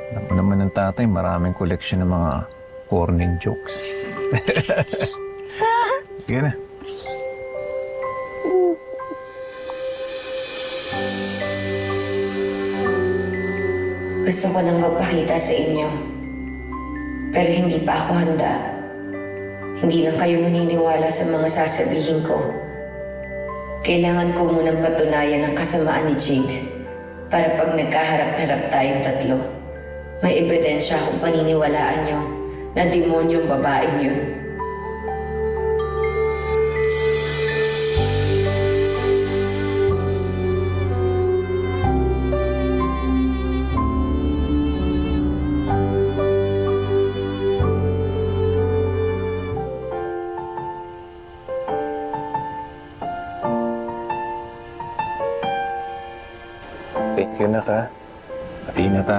Alam mo naman ng tatay, maraming koleksyon ng mga corny jokes. Sige na. Gusto ko nang magpakita sa inyo. Pero hindi pa ako handa. Hindi lang kayo maniniwala sa mga sasabihin ko. Kailangan ko munang patunayan ang kasamaan ni Jade para pag nagkaharap-harap tayong tatlo, may ebidensya akong paniniwalaan nyo na demonyong babaeng yun. Thank you na ka. Pati na tayo.